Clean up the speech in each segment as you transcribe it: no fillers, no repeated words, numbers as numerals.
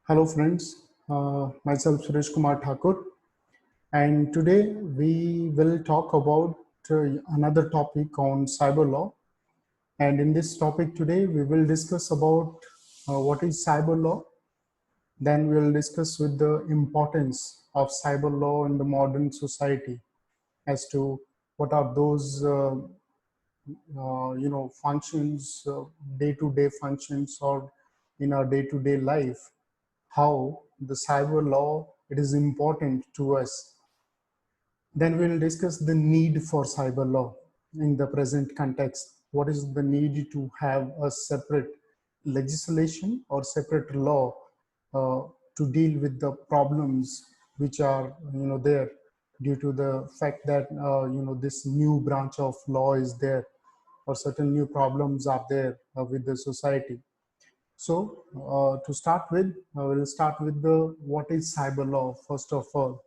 Hello friends, myself Suresh Kumar Thakur, and today we will talk about another topic on cyber law. And in this topic today, we will discuss about what is cyber law. Then we will discuss with the importance of cyber law in the modern society as to what are those functions, day-to-day functions, or in our day-to-day life, how the cyber law it is important to us. Then we will discuss the need for cyber law in the present context. What is the need to have a separate legislation or separate law uh, to deal with the problems which are there due to the fact that this new branch of law is there, or certain new problems are there with the society. So to start with, we'll start with the what is cyber law first of all.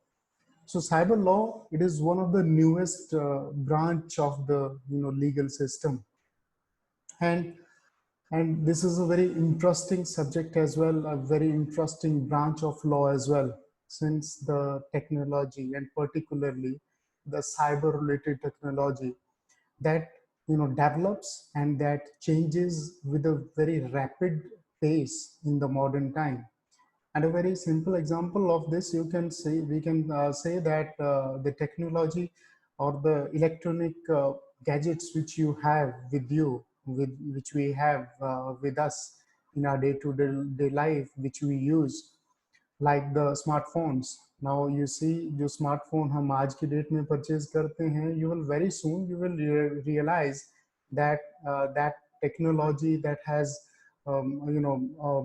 So cyber law, it is one of the newest branch of the legal system, and this is a very interesting subject as well, a very interesting branch of law as well, since the technology and particularly the cyber related technology that develops and that changes with a very rapid pace in the modern time. And a very simple example of this, you can say, we can say that the technology or the electronic gadgets which you have with you, with which we have with us in our day-to-day life, which we use, like the smartphones. Now you see, जो smartphone हम आज की date में purchase करते हैं, you will very soon you will realize that that technology that has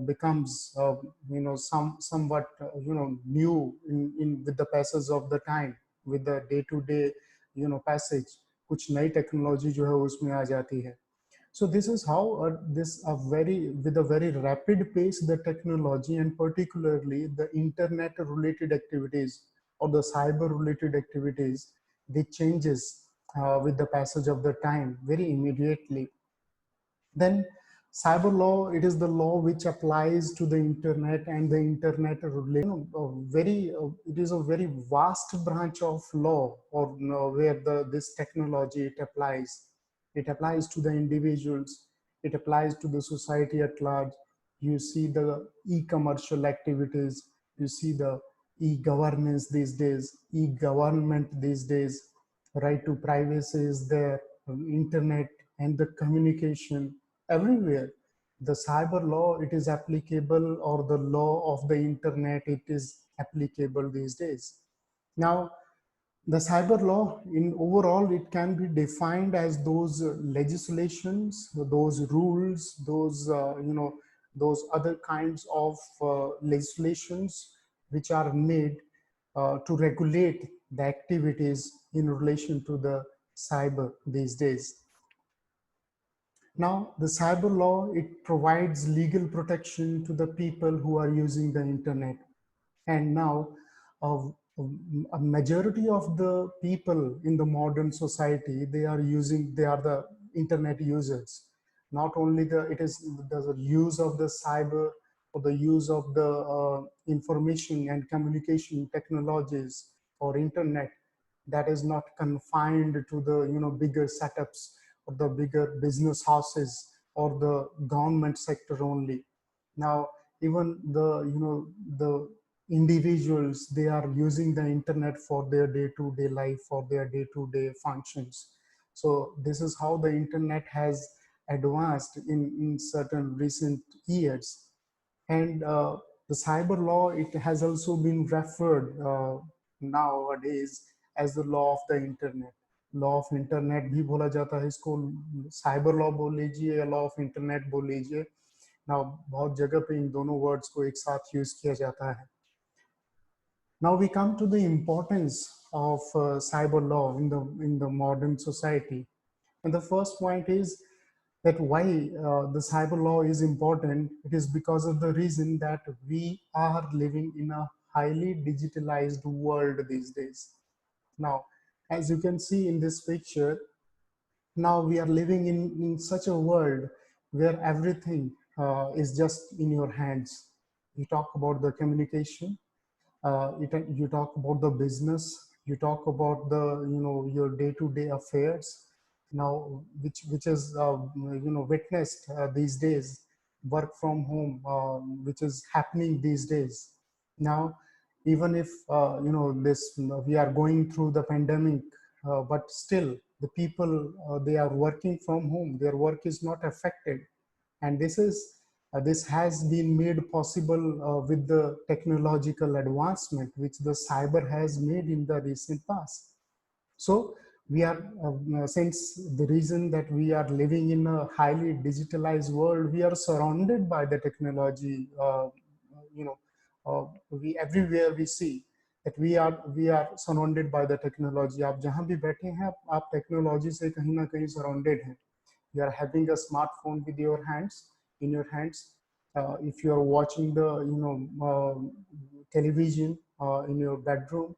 becomes somewhat new in with the passage of the time, with the day to day passage, कुछ नई technology जो है उसमें आ जाती है. So this is how this a very with a very rapid pace the technology and particularly the internet related activities or the cyber related activities, they changes with the passage of the time very immediately. Then cyber law, it is the law which applies to the internet and the internet relation. It is a very vast branch of law, or where the this technology it applies. It applies to the individuals. It applies to the society at large. You see the e-commercial activities. You see the e-governance these days, e-government these days. Right to privacy is there, internet and the communication everywhere. The cyber law, it is applicable, or the law of the internet, it is applicable these days. Now, the cyber law in overall, it can be defined as those legislations, those rules, those those other kinds of legislations which are made to regulate the activities in relation to the cyber these days. Now, the cyber law, it provides legal protection to the people who are using the internet. And now, uh, a majority of the people in the modern society, they are the internet users. Not only it is the use of the cyber or the use of the information and communication technologies or internet, that is not confined to the bigger setups or the bigger business houses or the government sector only. Now even the the individuals, they are using the internet for their day-to-day life, for their day-to-day functions. So this is how the internet has advanced in certain recent years. And the cyber law, it has also been referred nowadays as the law of the internet. Law of internet भी बोला जाता है इसको, cyber law बोल लीजिए या law of internet बोल लीजिए ना, बहुत जगह पे इन दोनों वर्ड्स को एक साथ यूज किया जाता है. Now we come to the importance of cyber law in the modern society. And the first point is that why the cyber law is important. It is because of the reason that we are living in a highly digitalized world these days. Now, as you can see in this picture, now we are living in such a world where everything is just in your hands. you talk about the communication, you talk about the business, you talk about the, your day-to-day affairs now, which is witnessed these days, work from home, which is happening these days. Now, even if this we are going through the pandemic, but still the people, they are working from home, their work is not affected. And this has been made possible with the technological advancement which the cyber has made in the recent past. So we are, since the reason that we are living in a highly digitalized world, we are surrounded by the technology. You know, we everywhere we see that we are surrounded by the technology. आप जहाँ भी बैठे हैं, आप technology से कहीं ना कहीं surrounded हैं. You are having a smartphone with your hands, in your hands. If you are watching the television in your bedroom,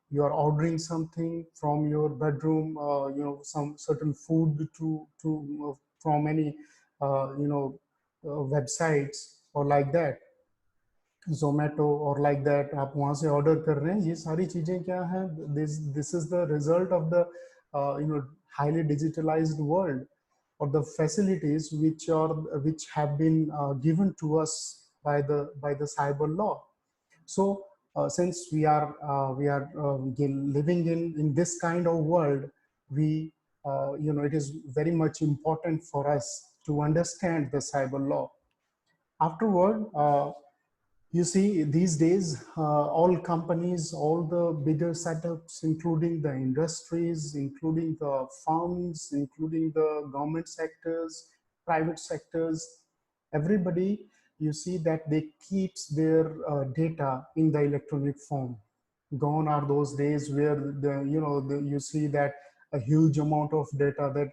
you are ordering something from your bedroom, some certain food from any websites or like that, Zomato or like that, आप वहाँ से order कर रहे हैं. ये सारी चीजें क्या हैं? This is the result of the highly digitalized world, or the facilities which have been given to us by the cyber law. So since we are living in this kind of world, we it is very much important for us to understand the cyber law. Afterward, you see, these days, all companies, all the bigger setups, including the industries, including the firms, including the government sectors, private sectors, everybody, you see that they keeps their data in the electronic form. Gone are those days where you see that a huge amount of data that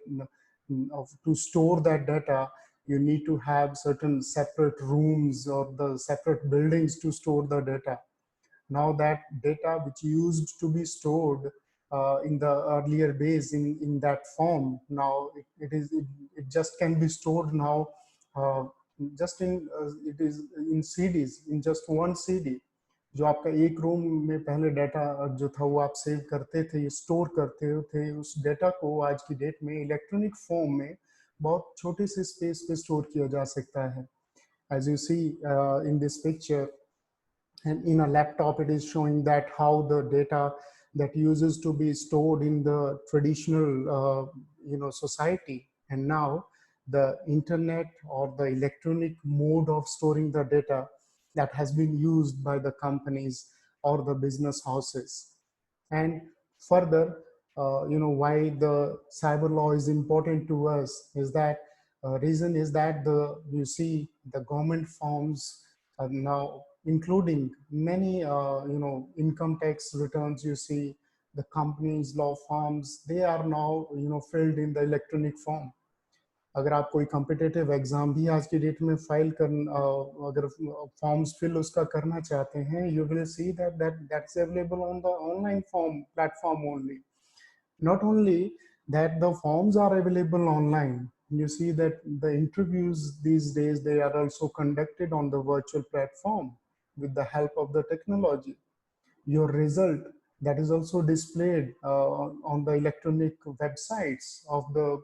to store that data, you need to have certain separate rooms or the separate buildings to store the data. Now that data which used to be stored in the earlier days in that form, now it just can be stored now just in it is in CDs, in just one CD. जो आपका एक room में पहले data जो था वो आप save करते थे, स्टोर करते थे, उस डाटा को आज की डेट में इलेक्ट्रॉनिक फॉर्म में बहुत छोटे से स्पेस पे स्टोर किया जा सकता है. As you see in this picture, and in a laptop it is showing that how the data that uses to be stored in the traditional society, and now the internet or the electronic mode of storing the data that has been used by the companies or the business houses. And further, why the cyber law is important to us is that reason is that you see the government forms now, including many income tax returns. You see the companies, law firms, they are now filled in the electronic form. अगर आप कोई competitive exam भी आज की date में file कर अगर forms fill उसका करना चाहते हैं, you will see that's available on the online form platform only. Not only that, the forms are available online. You see that the interviews these days, they are also conducted on the virtual platform with the help of the technology. Your result, that is also displayed on the electronic websites of the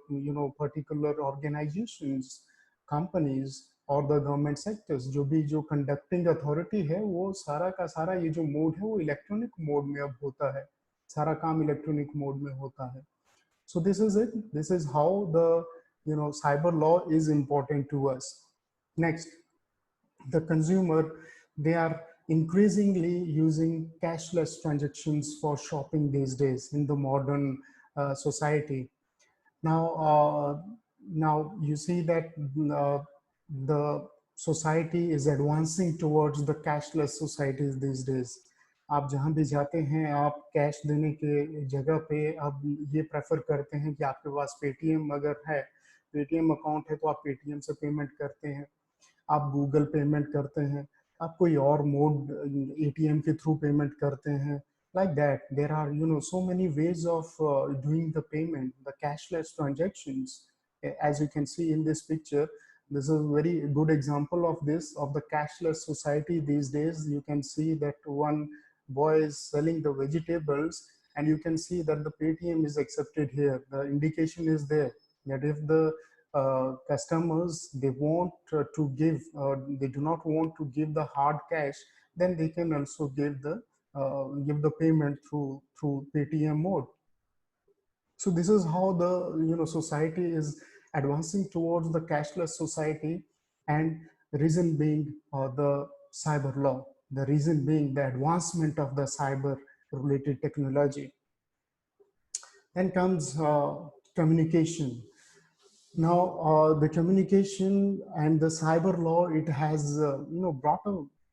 particular organizations, companies or the government sectors. जो conducting authority है, वो सारा का सारा ये जो mode है वो इलेक्ट्रॉनिक मोड में अब होता है, सारा काम इलेक्ट्रॉनिक मोड में होता है. So this is it. This is how the cyber law is important to us. Next, the consumer, they are increasingly using cashless transactions for shopping these days in the modern society. Now you see that the society is advancing towards the cashless societies these days. आप जहाँ भी जाते हैं, आप cash देने के जगह पे आप ये प्रेफर करते हैं कि आपके पास पेटीएम अगर है, पेटीएम अकाउंट है तो आप पेटीएम से पेमेंट करते हैं, आप गूगल पेमेंट करते हैं, आप कोई और मोड एटीएम के थ्रू पेमेंट करते हैं. Like that, there are so many ways of doing the payment, the cashless transactions. As you can see in this picture, This is a very good example of this, of the cashless society these days. You can see that one boy is selling the vegetables, and you can see that the Paytm is accepted here. The indication is there that if the customers, they want to give, they do not want to give the hard cash, then they can also give the payment through Paytm mode. So this is how the society is advancing towards the cashless society, and reason being the cyber law, the reason being the advancement of the cyber related technology. Then comes communication. Now the communication and the cyber law, it has brought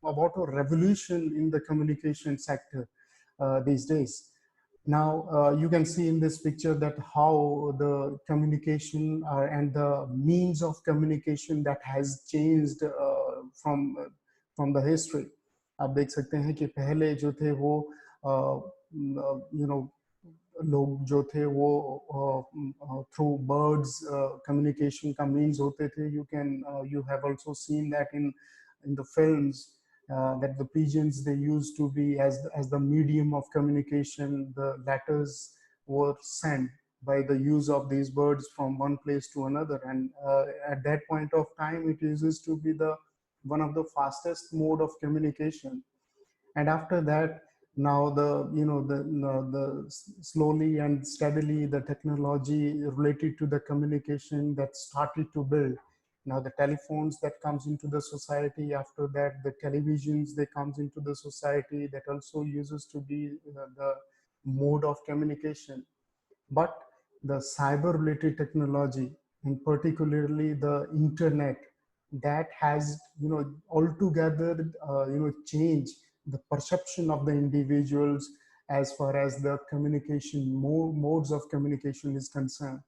about a revolution in the communication sector these days. Now you can see in this picture that how the communication and the means of communication that has changed from the history. आप देख सकते हैं कि पहले जो थे वो लोग जो थे वो थ्रू बर्ड्स कम्युनिकेशन का मीन्स होते थे. You have also seen that in the films that the pigeons, they used to be as the medium of communication. The letters were sent by the use of these birds from one place to another, and at that point of time it uses to be the one of the fastest mode of communication. And after that, now the slowly and steadily the technology related to the communication that started to build. Now the telephones that comes into the society, after that the televisions, they comes into the society, that also uses to be the mode of communication. But the cyber related technology, and particularly the internet, that has altogether changed the perception of the individuals as far as the communication modes of communication is concerned.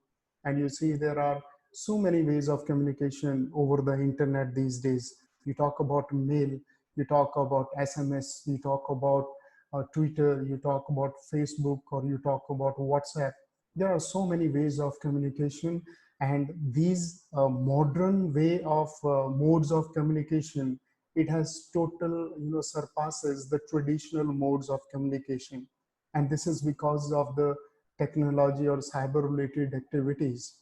And you see there are so many ways of communication over the internet these days. You talk about mail, you talk about SMS, you talk about Twitter, you talk about Facebook, or you talk about WhatsApp. There are so many ways of communication, and these modern way of modes of communication, it has total surpasses the traditional modes of communication. And this is because of the technology or cyber related activities.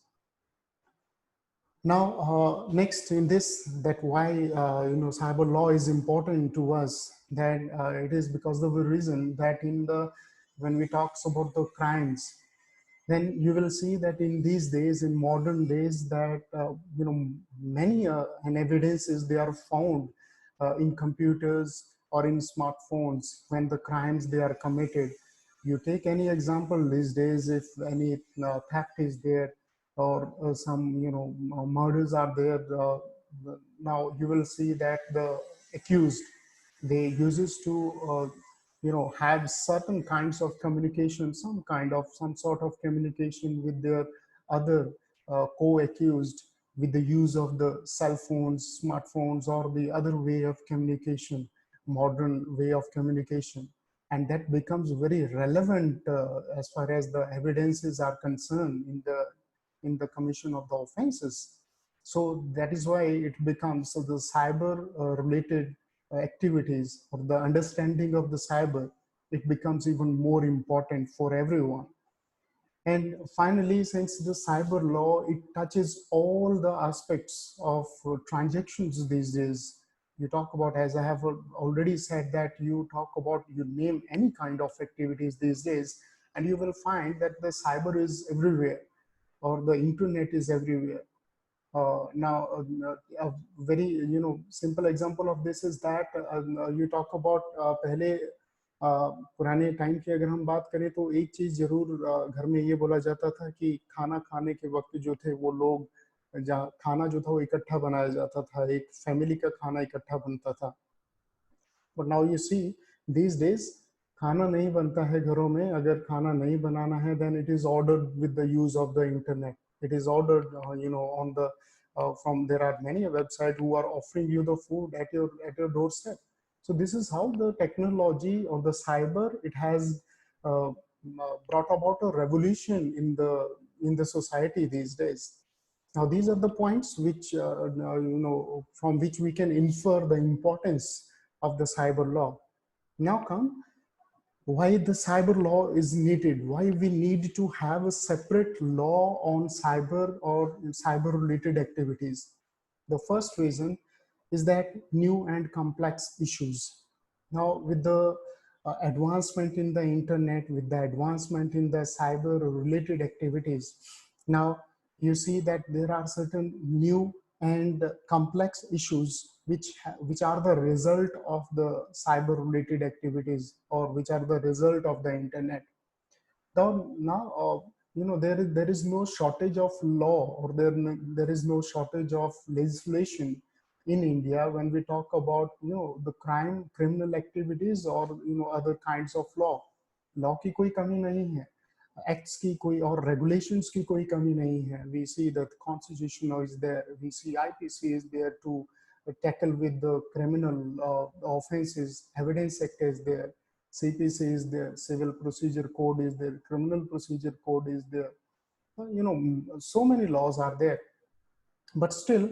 Now next in this, that why cyber law is important to us, that it is because of the reason that when we talks about the crimes, then you will see that in these days, in modern days, that many and evidences, they are found in computers or in smartphones when the crimes they are committed. You take any example these days, if any theft is there, or some murders are there, now you will see that the accused, they uses to have certain kinds of communication, some sort of communication with their other co-accused, with the use of the cell phones, smartphones, or the other way of communication, modern way of communication. And that becomes very relevant as far as the evidences are concerned in the commission of the offenses. So that is why it becomes, so the cyber related activities, or the understanding of the cyber, it becomes even more important for everyone. And finally, since the cyber law, it touches all the aspects of transactions these days. You talk about, as I have already said, that you talk about, you name any kind of activities these days, and you will find that the cyber is everywhere, or the internet is everywhere. Now, a very simple example of this is that you talk about पहले पुराने time की अगर हम बात करें, तो एक चीज जरूर घर में ये बोला जाता था कि खाना खाने के वक्त जो थे वो लोग, जहाँ खाना जो था वो इकट्ठा बनाया जाता था, एक फैमिली का खाना इकट्ठा बनता था. But now you see these days, खाना नहीं बनता है घरों में. अगर खाना नहीं बनाना है, then it is ordered with the use of the internet. It is ordered on the from, there are many websites who are offering you the food at your doorstep. So this is how the technology or the cyber, it has brought about a revolution in the society these days. Now, these are the points which, from which we can infer the importance of the cyber law. Now come why the cyber law is needed, why we need to have a separate law on cyber or cyber related activities. The first reason is that new and complex issues. Now, with the advancement in the internet, with the advancement in the cyber related activities, now you see that there are certain new and complex issues which are the result of the cyber related activities, or which are the result of the internet. Now, there is no shortage of law, or there is no shortage of legislation in India when we talk about the criminal activities, or other kinds of law. Law की कोई कमी नहीं है, acts की कोई और regulations की कोई कमी नहीं है. We see that constitution is there, we see IPC is there to tackle with the criminal offenses, evidence act is there, CPC is there, Civil Procedure Code is there, Criminal Procedure Code is there. So many laws are there. But still,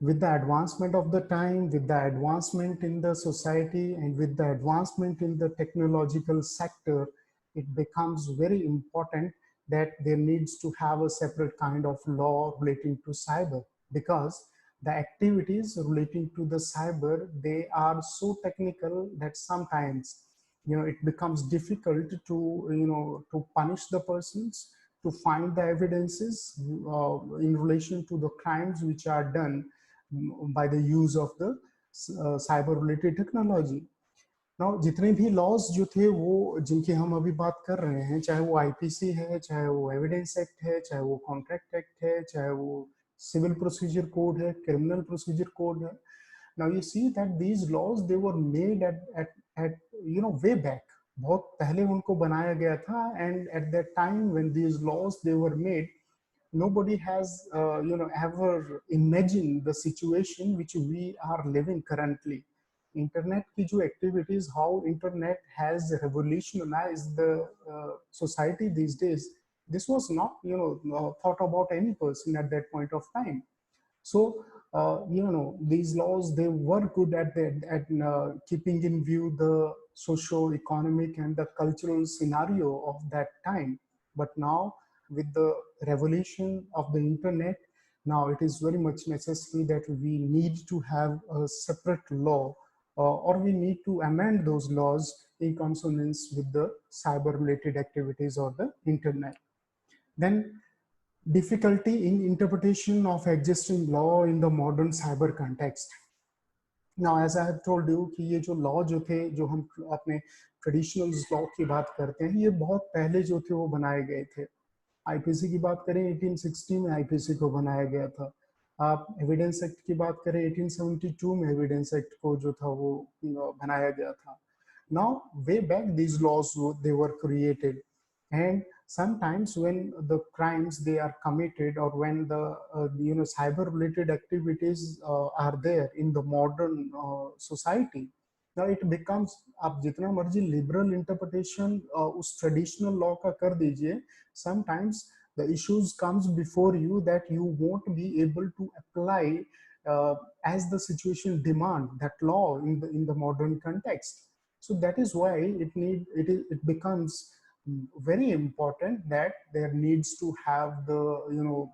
with the advancement of the time, with the advancement in the society, and with the advancement in the technological sector, it becomes very important that there needs to have a separate kind of law relating to cyber, because the activities relating to the cyber, they are so technical that sometimes it becomes difficult to punish the persons, to find the evidences in relation to the crimes which are done by the use of the cyber related technology. Now, जितने भी laws जो थे वो जिनकी हम अभी बात कर रहे हैं, चाहे वो आईपीसी है, चाहे वो एविडेंस एक्ट है, चाहे वो कॉन्ट्रैक्ट एक्ट है, चाहे वो सिविल प्रोसीजर कोड है, क्रिमिनल प्रोसीजर कोड है. Now you see that these laws, they were made at way back. बहुत पहले उनको बनाया गया था, and at that time when these laws they were made, nobody has ever imagined the situation which we are living currently. Internet की जो activities, how internet has revolutionized the society these days, this was not thought about any person at that point of time. So, these laws, they were good at keeping in view the socio-economic and the cultural scenario of that time. But now, with the revolution of the internet, now it is very much necessary that we need to have a separate law, or we need to amend those laws in consonance with the cyber-related activities or the internet. Then, difficulty in interpretation of existing law in the modern cyber context. Now, as I have told you कि ये जो law जो थे, जो हम अपने traditional law की बात करते हैं, ये बहुत पहले जो थे वो बनाए गए थे. IPC की बात करें 1860 में IPC को बनाया गया था. आप एविडेंस एक्ट की बात करें 1872 में एविडेंस एक्ट को जो था वो बनाया गया था. Now, way back these laws they were created, and sometimes when the crimes they are committed, or when the cyber related activities are there in the modern society, now it becomes, आप जितना मर्जी liberal interpretation उस traditional law का कर दीजिए, sometimes the issues comes before you that you won't be able to apply as the situation demand that law in the modern context. So that is why it becomes very important that there needs to have the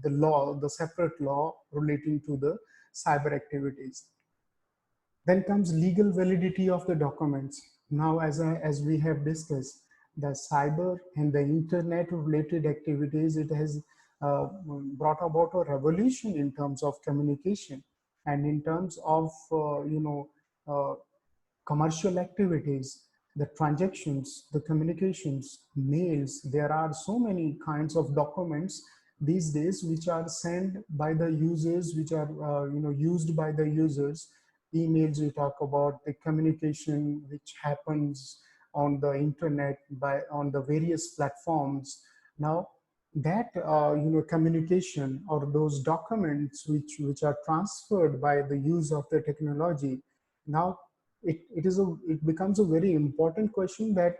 law, the separate law relating to the cyber activities. Then comes legal validity of the documents. Now, as we have discussed, the cyber and the internet related activities, it has brought about a revolution in terms of communication, and in terms of commercial activities, the transactions, the communications, mails. There are so many kinds of documents these days which are sent by the users, which are used by the users. Emails, we talk about the communication which happens on the internet on the various platforms. Now, that communication, or those documents which are transferred by the use of the technology, now it becomes a very important question that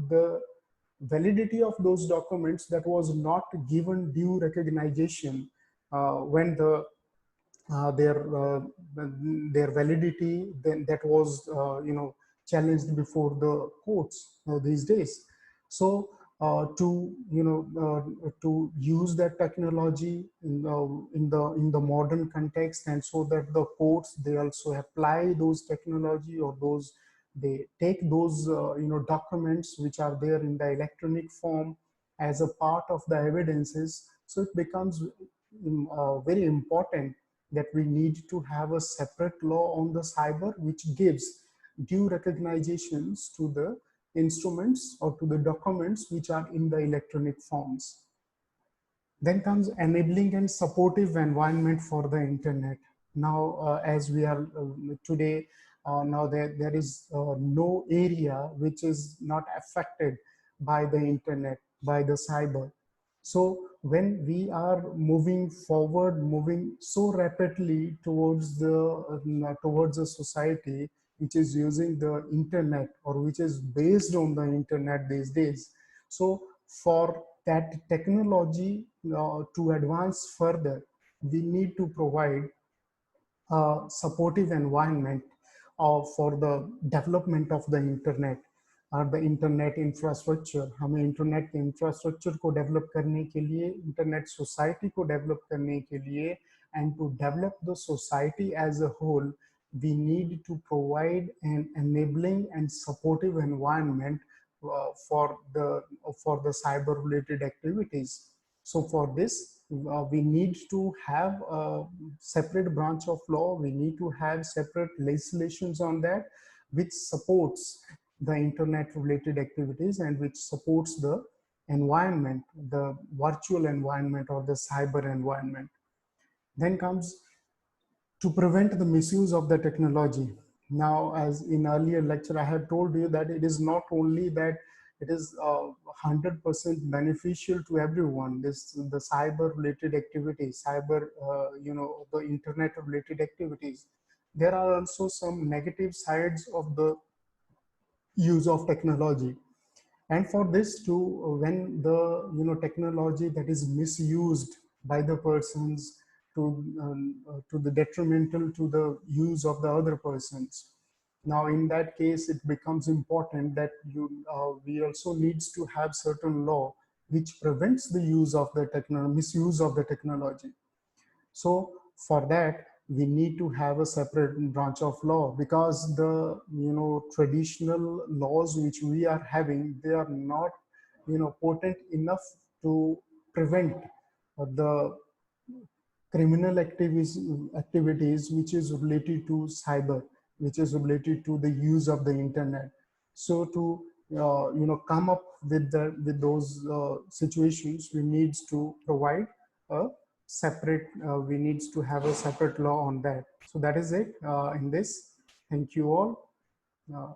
the validity of those documents that was not given due recognition, when their validity, then that was challenged before the courts these days. So to use that technology in the modern context, and so that the courts, they also apply those technology, or those, they take those documents which are there in the electronic form as a part of the evidences. So it becomes very important that we need to have a separate law on the cyber, which gives due recognitions to the instruments or to the documents which are in the electronic forms. Then comes enabling and supportive environment for the internet. Now, as we are today, now there is no area which is not affected by the internet, by the cyber. So when we are moving forward, moving so rapidly towards a society which is using the internet, or which is based on the internet these days. So for that technology to advance further, we need to provide a supportive environment for the development of the internet, और the internet infrastructure. हमें internet infrastructure को develop करने के लिए, internet society को develop करने के लिए, and to develop the society as a whole, we need to provide an enabling and supportive environment for the cyber related activities. So for this, we need to have a separate branch of law. We need to have separate legislations on that, which supports the internet related activities, and which supports the environment, the virtual environment or the cyber environment. Then comes to prevent the misuse of the technology. Now, as in earlier lecture, I have told you that it is not only that it is 100% beneficial to everyone. The cyber related activities, the internet related activities. There are also some negative sides of the use of technology. And for this too, when the technology that is misused by the persons to the detrimental to the use of the other persons, now in that case it becomes important that we also needs to have certain law which prevents the use of the misuse of the technology. So for that, we need to have a separate branch of law, because the traditional laws which we are having, they are not potent enough to prevent the criminal activities which is related to cyber, which is related to the use of the internet. So to come up with those situations, we need to provide a separate, we need to have a separate law on that. So that is it in this. Thank you all. Uh,